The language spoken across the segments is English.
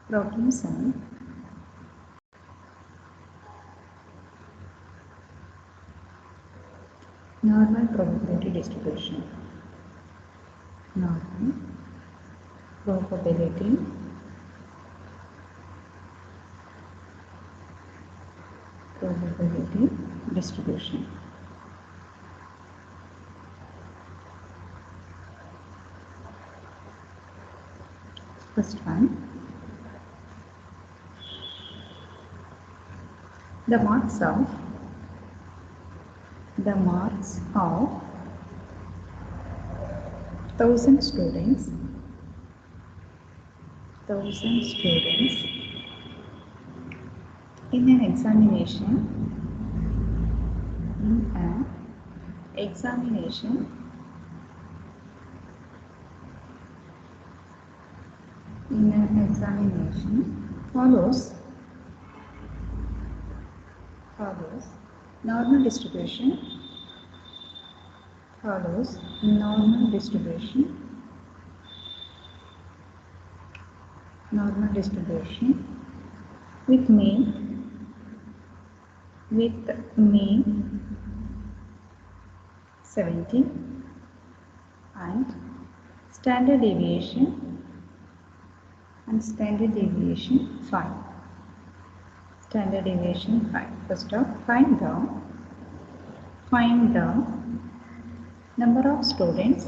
Problem 7. Normal probability distribution. Normal probability distribution. First one, the marks of 1000 students in an examination follows normal distribution with mean 70 and standard deviation 5. First off, find the number of students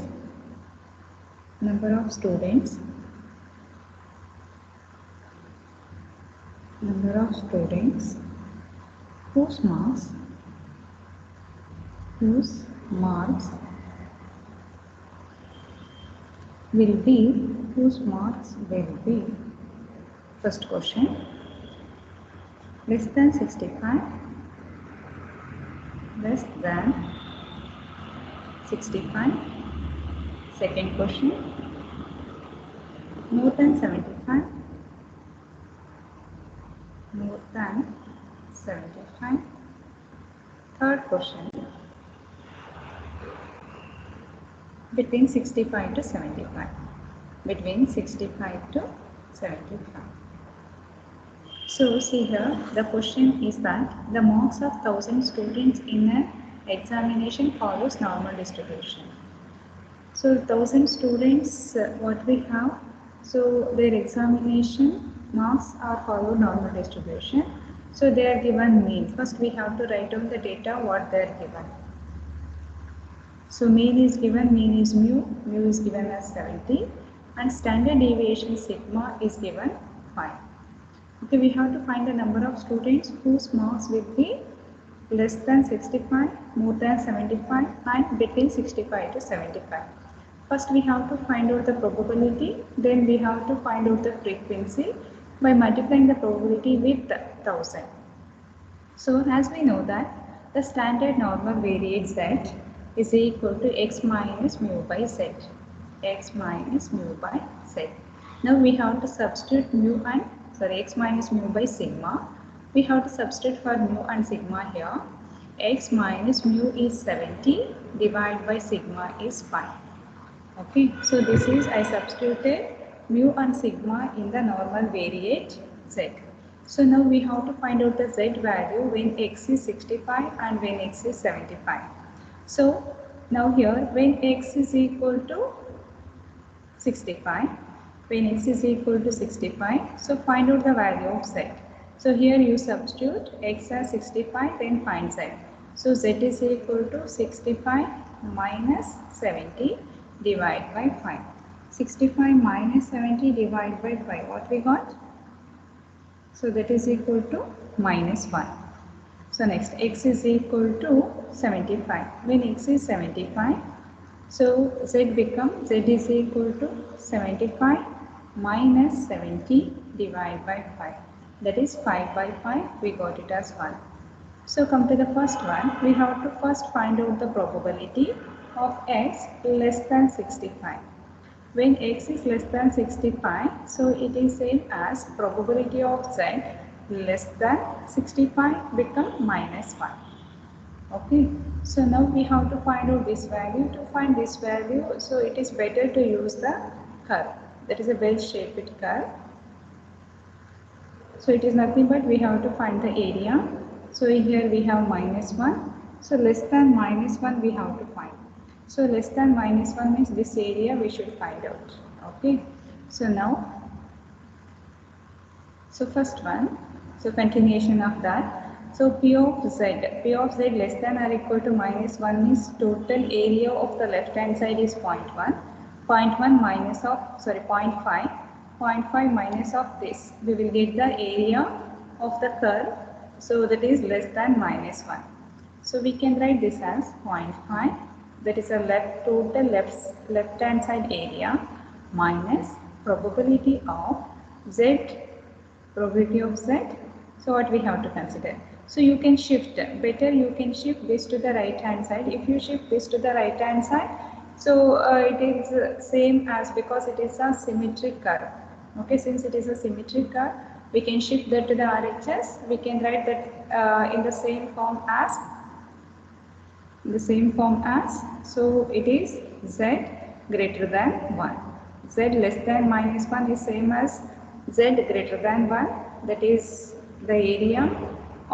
whose marks will be first question less than 65, second question more than 75, third question between 65 to 75. So see here, the question is that the marks of 1000 students in an examination follows normal distribution. So 1000 students, what we have, so their examination marks are follow normal distribution. So they are given mean. First we have to write down the data what they are given. So mean is given, mean is mu is given as 70 and standard deviation sigma is given 5. Okay, we have to find the number of students whose marks will be less than 65, more than 75 and between 65 to 75. First we have to find out the probability, then we have to find out the frequency by multiplying the probability with 1000. So as we know that the standard normal variate z is equal to x minus mu by z. Now we have to substitute x minus mu by sigma. We have to substitute for mu and sigma here. X minus mu is 70 divided by sigma is 5. Okay, so this is I substituted mu and sigma in the normal variate z. So now we have to find out the z value when x is 65 and when x is 75. So now here when x is equal to 65, so find out the value of z. So here you substitute x as 65 then find z. So z is equal to 65 minus 70 divided by 5. 65 minus 70 divided by 5, what we got? So that is equal to minus 1. So next x is equal to 75. When x is 75, so z is equal to 75 minus 70 divided by 5. That is 5 by 5, we got it as 1. So come to the first one, we have to first find out the probability of x less than 65. When x is less than 65, so it is same as probability of z less than 65 become minus 1. Okay, so now we have to find out this value. To find this value, so it is better to use the curve. That is a bell-shaped curve. So it is nothing but we have to find the area. So here we have -1. So less than -1 we have to find. So less than -1 means this area we should find out. Okay. So now, so first one, so continuation of that. So P of Z less than or equal to -1 means total area of the left hand side is 0.1. 0.1 minus of, sorry, 0.5. 0.5 minus of this, we will get the area of the curve. So that is less than -1. So we can write this as 0.5. That is a total left hand side area minus probability of Z, probability of Z. So what we have to consider? So you can shift, better you can shift this to the right hand side. If you shift this to the right hand side, so it is same as, because it is a symmetric curve. Okay, since it is a symmetric curve, we can shift that to the RHS. We can write that in the same form as, so it is Z greater than 1. Z less than -1 is same as Z greater than 1. That is the area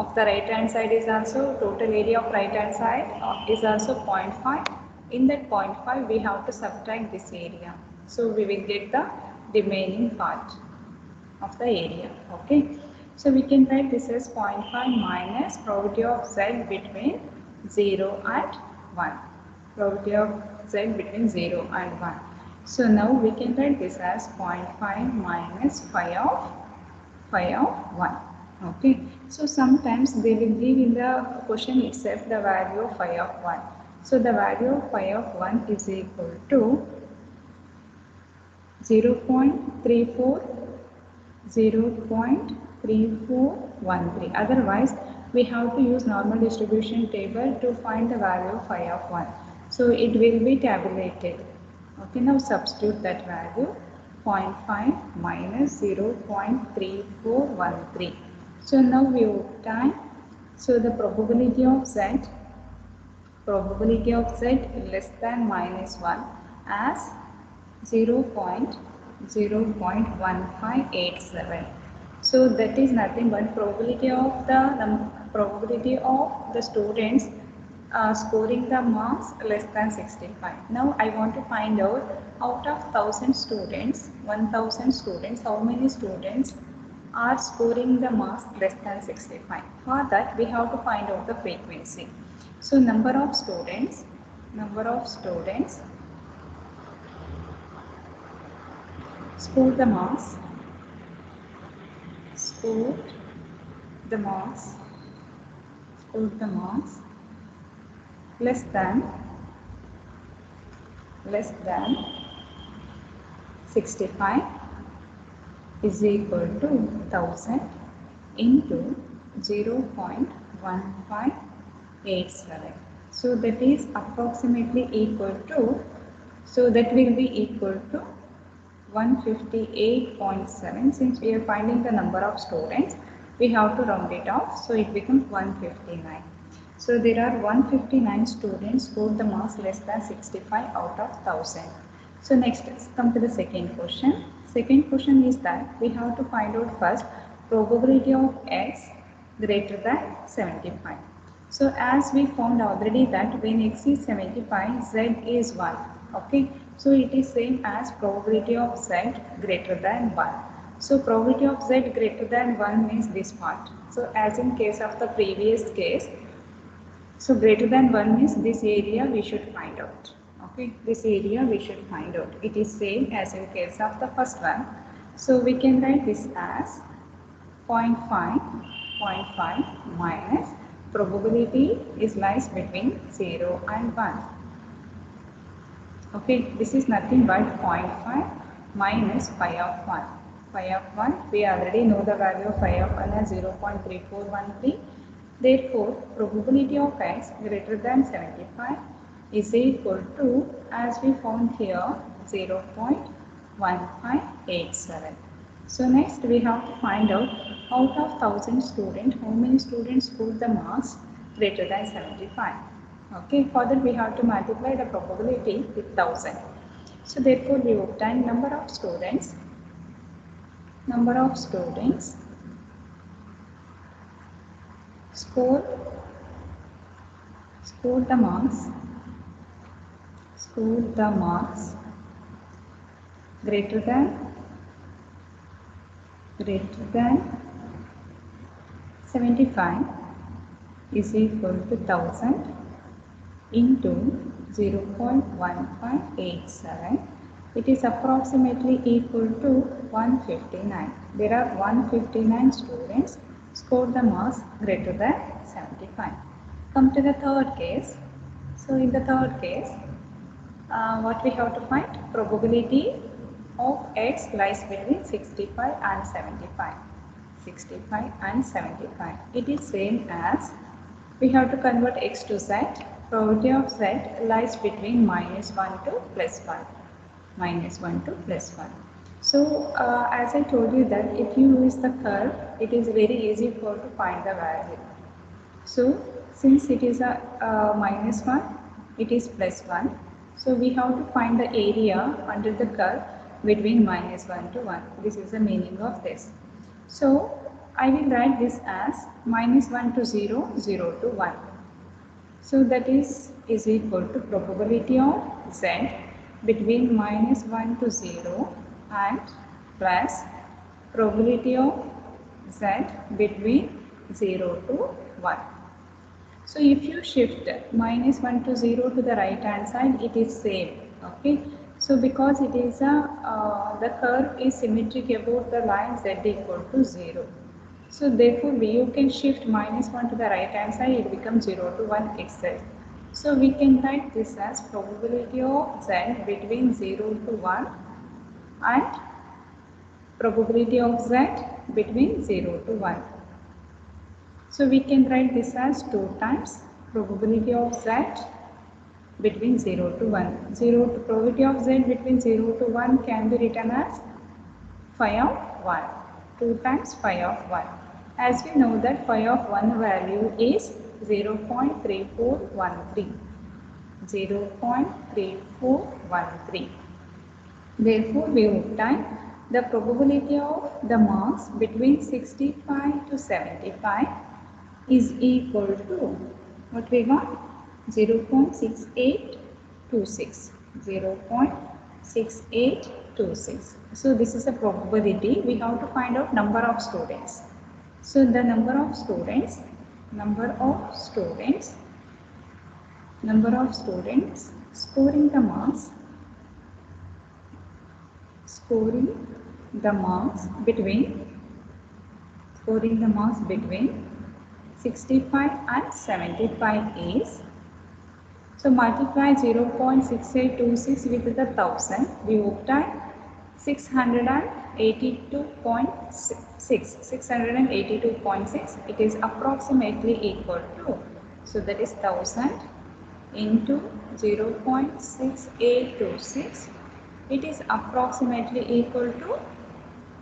of the right hand side is also, total area of right hand side is also 0.5. In that 0.5 we have to subtract this area. So we will get the remaining part of the area. Okay. So we can write this as 0.5 minus probability of Z between 0 and 1. Probability of Z between 0 and 1. So now we can write this as 0.5 minus phi of 1. Okay. So sometimes they will give in the question itself the value of phi of 1. So the value of phi of 1 is equal to 0.3413. Otherwise, we have to use normal distribution table to find the value of phi of 1. So it will be tabulated. Okay, now substitute that value, 0.5 minus 0.3413. So now we obtain, so the probability of Z less than -1 as 0.1587. So that is nothing but probability of the students scoring the marks less than 65. Now I want to find out of 1000 students, 1000 students, how many students are scoring the marks less than 65. For that we have to find out the frequency. So number of students scored the marks less than 65 is equal to 1000 into 0.1587. So that is approximately equal to, so that will be equal to 158.7. Since we are finding the number of students, we have to round it off, so it becomes 159. So there are 159 students scored the marks less than 65 out of 1000. So next, let's come to the second question. Second question is that we have to find out first probability of X greater than 75. So as we found already that when X is 75, Z is 1. Okay. So it is same as probability of Z greater than 1. So probability of Z greater than 1 means this part. So as in case of the previous case, so greater than 1 means this area we should find out. Okay, this area we should find out. It is same as in case of the first one. So we can write this as 0.5 minus probability is lies between 0 and 1. Okay, this is nothing but 0.5 minus phi of 1. Phi of 1, we already know the value of phi of 1 as 0.3413. Therefore, probability of X greater than 75 is equal to, as we found here, 0.1587. So next we have to find out of 1000 students, how many students scored the marks greater than 75. Okay, for that we have to multiply the probability with 1000. So therefore we obtain number of students score the marks greater than 75 is equal to 1000 into 0.1587. It is approximately equal to 159. There are 159 students scored the marks greater than 75. Come to the third case. So in the third case, what we have to find? Probability of x lies between 65 and 75. 65 and 75. It is same as we have to convert x to z. Probability of z lies between -1 to +1. -1 to +1. So as I told you that if you use the curve, it is very easy to find the value. So since it is a -1, it is +1. So we have to find the area under the curve between -1 to 1. This is the meaning of this. So I will write this as -1 to 0, 0 to 1. So that is equal to probability of z between -1 to 0 and plus probability of z between 0 to 1. So if you shift -1 to 0 to the right hand side, it is same. Okay. So because it is the curve is symmetric about the line z equal to 0. So therefore you can shift -1 to the right hand side, it becomes 0 to 1 itself. So we can write this as probability of z between 0 to 1 and probability of z between 0 to 1. So we can write this as 2 times probability of z between 0 to 1. Probability of z between 0 to 1 can be written as phi of 1. 2 times phi of 1. As we know that phi of 1 value is 0.3413. 0.3413. Therefore, we obtain the probability of the marks between 65 to 75 is equal to what we got? 0.6826. 0.6826. So this is a probability. We have to find out number of students. So the number of students scoring the marks between 65 and 75 is, so multiply 0.6826 with the 1000, we obtain 682.6. It is approximately equal to, so that is 1000 into 0.6826. It is approximately equal to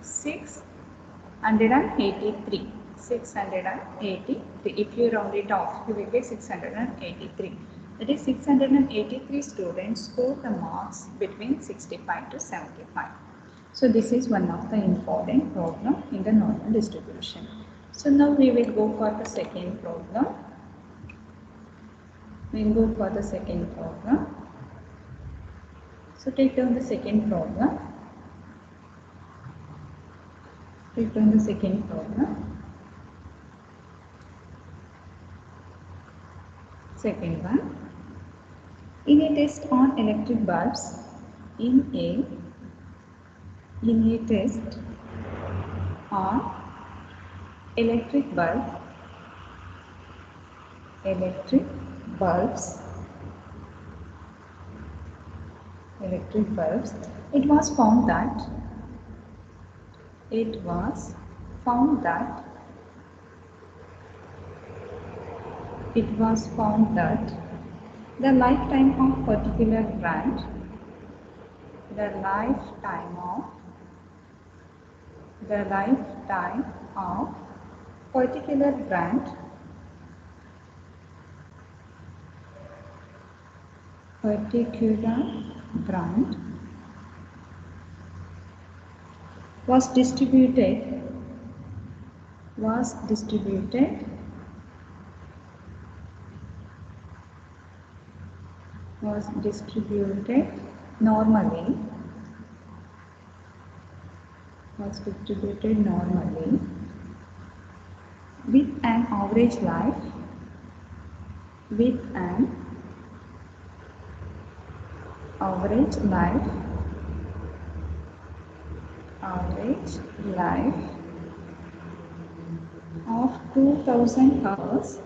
683. 683. If you round it off, you will get 683. That is 683 students scored the marks between 65 to 75. So this is one of the important problem in the normal distribution. So now we will go for the second problem. So take down the second problem. Second one. In a test on electric bulbs, in a test on electric bulbs, it was found that the lifetime of particular brand was distributed was distributed normally with an average life of 2000 hours,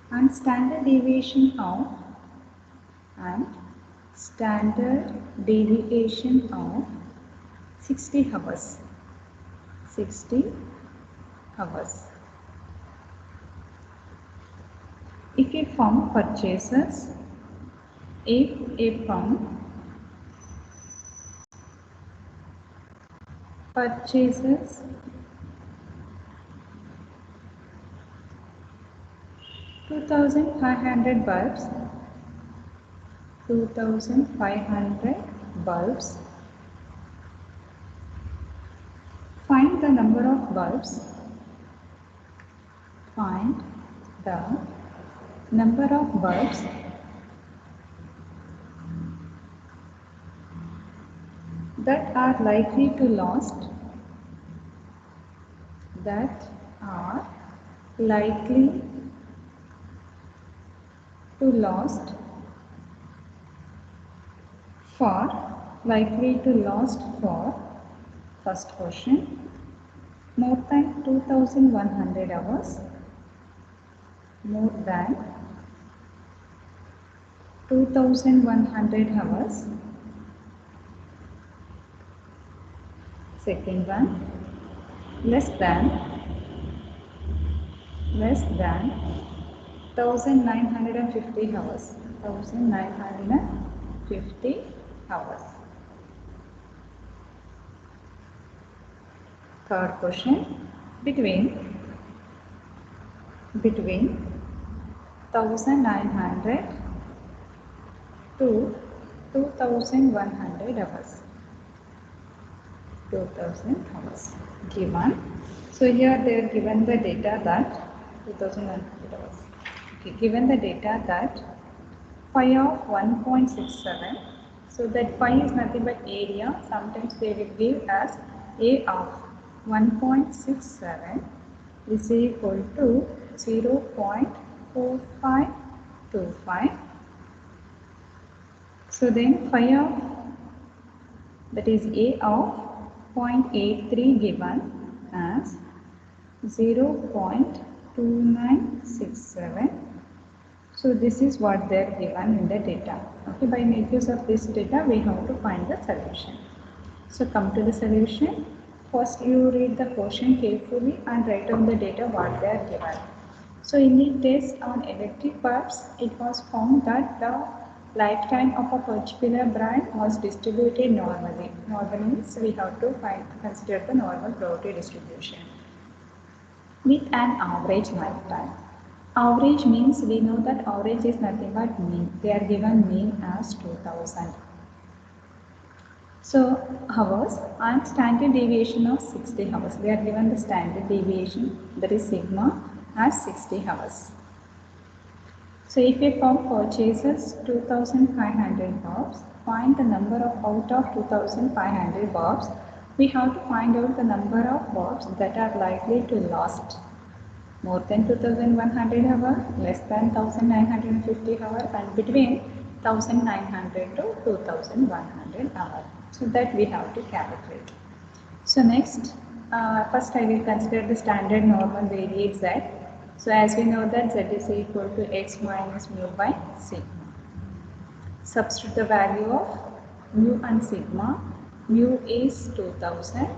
and standard deviation of 60 hours. If a firm purchases 2,500 bulbs, find the number of bulbs that are likely to last for first question more than 2100 hours, second one less than 1950 hours. Third question between 1900 to 2100 hours. 2000 hours given. So here they are given the data that 2100 hours. Okay, given the data that phi of 1.67. So that phi is nothing but area. Sometimes they will give as A of 1.67 is equal to 0.4525. So then phi of that is A of 0.83 given as 0.2967. So this is what they are given in the data. Okay, by make use of this data we have to find the solution. So come to the solution. First you read the question carefully and write down the data what they are given. So in the test on electric bulbs, it was found that the lifetime of a particular brand was distributed normally. Normally means we have to consider the normal probability distribution with an average lifetime. Average means we know that average is nothing but mean. They are given mean as 2000. So hours and standard deviation of 60 hours. They are given the standard deviation, that is sigma, as 60 hours. So if a firm purchases 2,500 bulbs, find the number of out of 2,500 bulbs. We have to find out the number of bulbs that are likely to last more than 2,100 hours, less than 1,950 hours, and between 1,900 to 2,100 hours. So that we have to calculate. So next, first I will consider the standard normal variate Z. So as we know that Z is equal to x minus mu by sigma. Substitute the value of mu and sigma. Mu is 2000,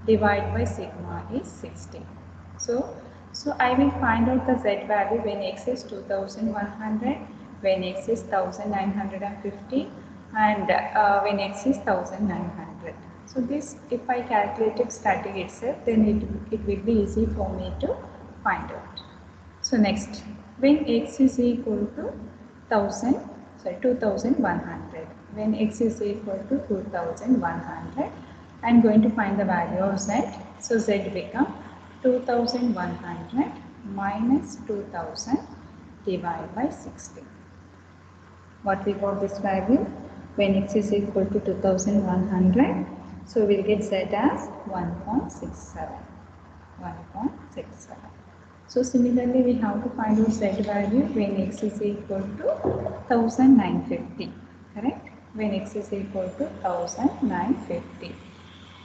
divided by sigma is 60. So I will find out the Z value when x is 2100, when x is 1950, and when x is 1900. So this, if I calculate it static itself, then it will be easy for me to find out. So next, when x is equal to 2100, when x is equal to 2100, I am going to find the value of Z. So Z become 2100 minus 2000 divided by 60. What we got this value? When x is equal to 2100, so we'll get z as 1.67. 1.67. So similarly, we have to find out z value when x is equal to 1950. Correct? When x is equal to 1950.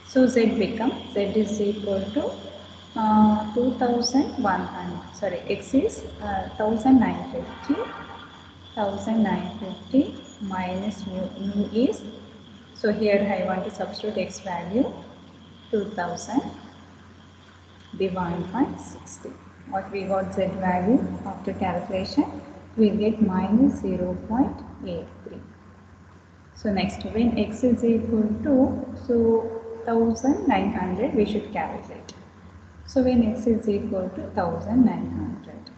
So z becomes, z is equal to 2100. Sorry, x is 1950. 1950 minus mu is, so here I want to substitute x value 2000 divided by 60. What we got z value after calculation? We get minus 0.83. So next, when x is equal to, so 1900 we should calculate. So when x is equal to 1900,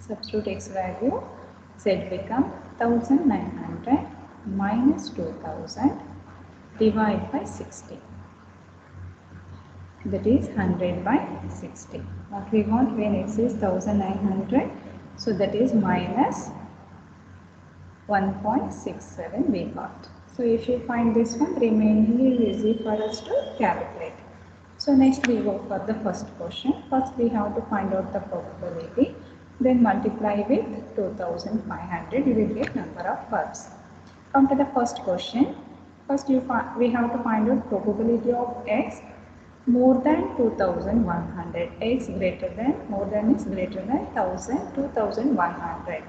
substitute x value, z become 1900 minus 2000 divided by 60. That is 100 by 60. What we got when x is 1900, so that is minus 1.67 we got. So if you find this one, remaining is easy for us to calculate. So next we go for the first question. First we have to find out the probability, then multiply with 2500, you will get number of bulbs. Come to the first question. First we have to find out probability of x more than 2100, x greater than, more than is greater than 2100,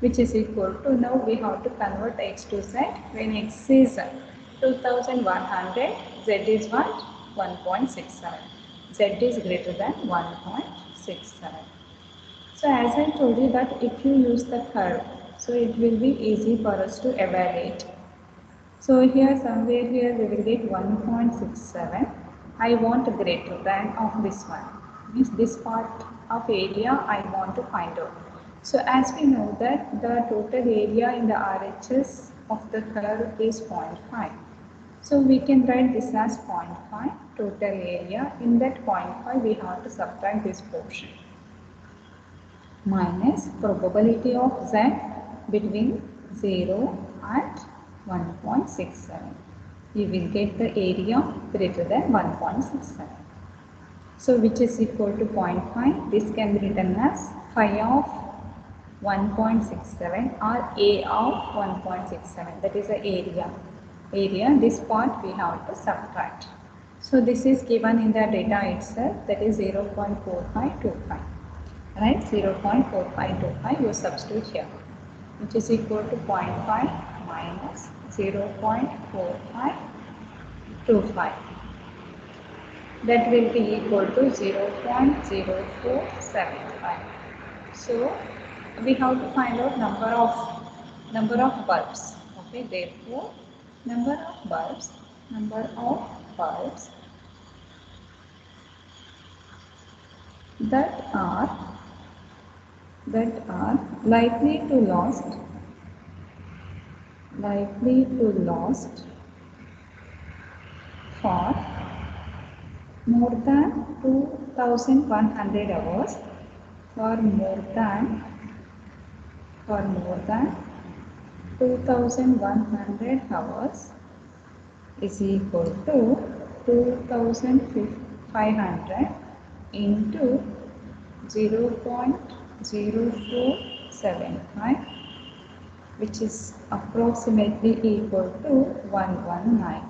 which is equal to, now we have to convert x to z. When x is 2100, z is what? 1.67. Z is greater than 1.67. So as I told you that if you use the curve, so it will be easy for us to evaluate. So here somewhere here we will get 1.67. I want greater than of this one. Means this part of area I want to find out. So as we know that the total area in the RHS of the curve is 0.5. So we can write this as 0.5 total area. In that 0.5 we have to subtract this portion. Minus probability of z between 0 and 1.67. You will get the area greater than 1.67. So which is equal to 0.5. This can be written as phi of 1.67 or a of 1.67. That is the area. This part we have to subtract. So this is given in the data itself, that is 0.4525. Right, 0.4525 you substitute here, which is equal to 0.5 minus 0.4525. That will be equal to 0.0475. So we have to find out number of bulbs. Okay, therefore number of bulbs that are likely to lost for more than 2100 hours, for more than 2100 hours is equal to 2500 into 0.0475, which is approximately equal to 119.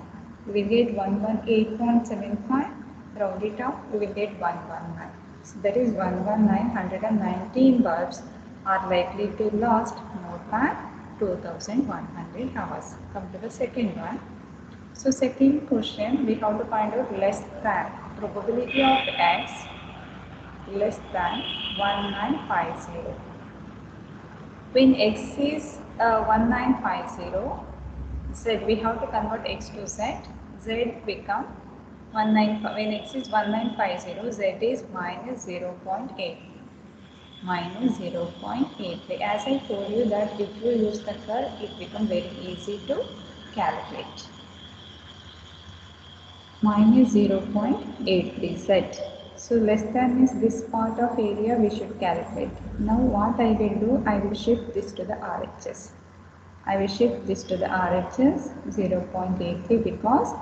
We will get 118.75, round it up, we will get 119. So that is 119 bulbs are likely to last more than 2100 hours. Come to the second one. So second question, we have to find out less than, probability of x less than 1950. When x is 1950, z, we have to convert x to z. Z become 19, when x is 1950, z is minus 0.8. Minus 0.83. As I told you that if you use the curve, it becomes very easy to calculate. Minus 0.83 z. So less than means this part of area we should calculate. Now what I will do, I will shift this to the RHS. I will shift this to the RHS 0.83 because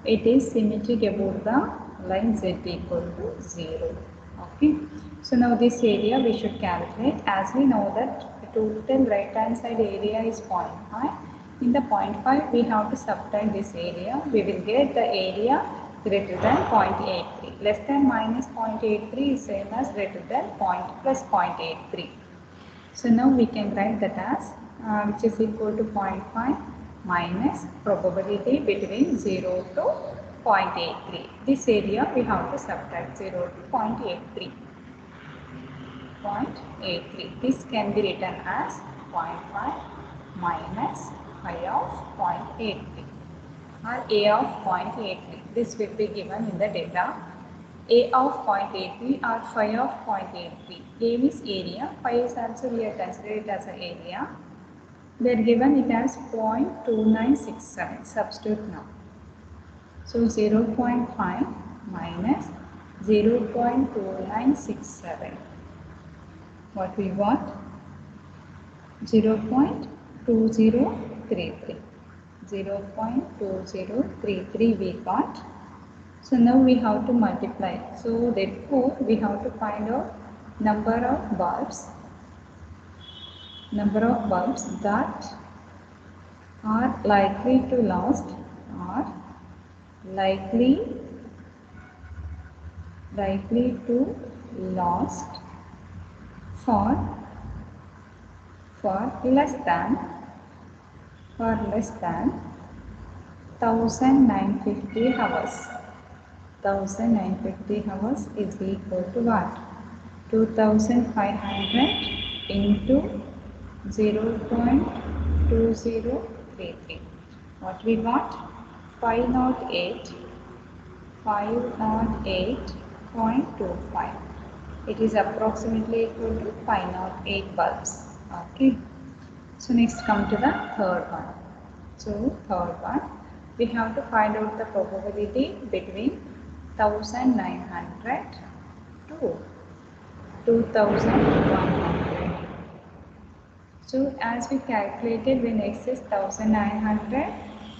it is symmetric about the line Z equal to 0. Okay. So now this area we should calculate, as we know that the total right hand side area is 0.5. In the 0.5 we have to subtract this area. We will get the area greater than 0.83. Less than minus 0.83 is same as greater than plus 0.83. So now we can write that as which is equal to 0.5 minus probability between 0 to 0.83. This area we have to subtract 0 to 0.83. 0.83. This can be written as 0.5 minus phi of 0.83 or A of 0.83. This will be given in the data. A of 0.83 or phi of 0.83. A is area, phi is also we are considered it as an area. They are given it as 0.2967. Substitute now. So 0.5 minus 0.2967. What we got? 0.2033. 0.2033 we got. So now we have to multiply. So therefore we have to find out number of bulbs that are likely to last for less than 1950 hours. 1950 hours is equal to what? 2500 into 0.2033. What we got? 508.25. It is approximately equal to 508 bulbs. Okay. So next come to the third one. So third one, we have to find out the probability between 1900 to 2100. So as we calculated, when x is 1900,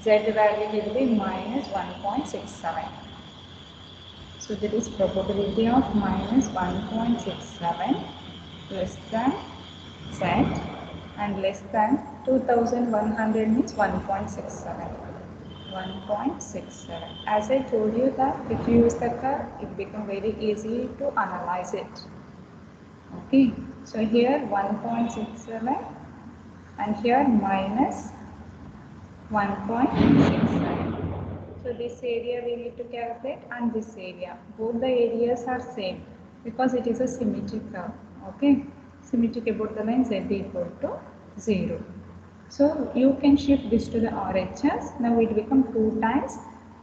z value will be minus 1.67. So there is probability of minus 1.67 less than z, and less than 2100 means 1.67. 1.67. As I told you that if you use the curve, it becomes very easy to analyze it. Okay, so here 1.67 and here minus 1.67. So this area we need to calculate and this area. Both the areas are same because it is a symmetric curve. Okay, symmetric about the line z equal to 0. So you can shift this to the RHS. Now it becomes 2 times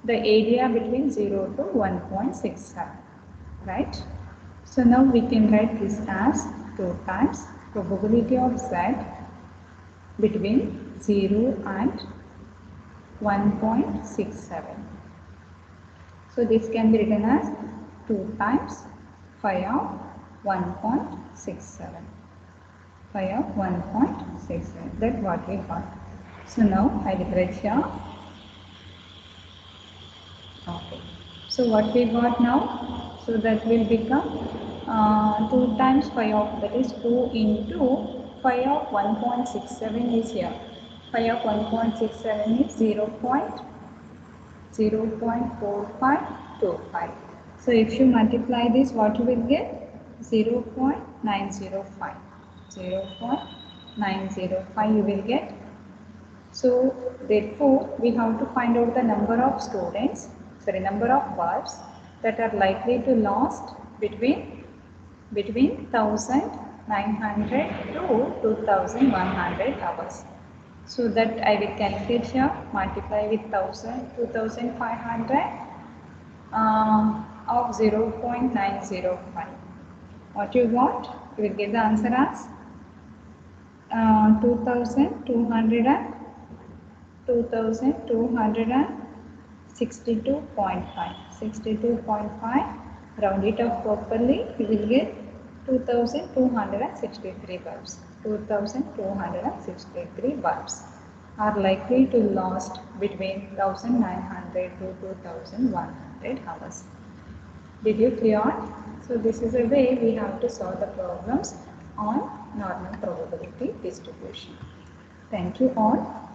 the area between 0 to 1.67. Right? So now we can write this as 2 times probability of z between 0 and 1.67. So this can be written as 2 times phi of 1.67. Phi of 1.67. That's what we got. So now I will write here. Okay. So what we got now? So that will become 2 times phi of, that is 2 into phi of 1.67 is here. Phi of 1.67 is 0.4525. So if you multiply this, what you will get? 0.905. 0.905 you will get. So therefore we have to find out the number of number of bulbs that are likely to last between 1900 to 2100 hours. So that I will calculate here, multiply with 2500 of 0.905. What you got? You will get the answer as 2262.5. Round it off properly, you will get 2263 bulbs. 2263 bulbs are likely to last between 1900 to 2100 hours. Did you clear? So this is a way we have to solve the problems on normal probability distribution. Thank you all.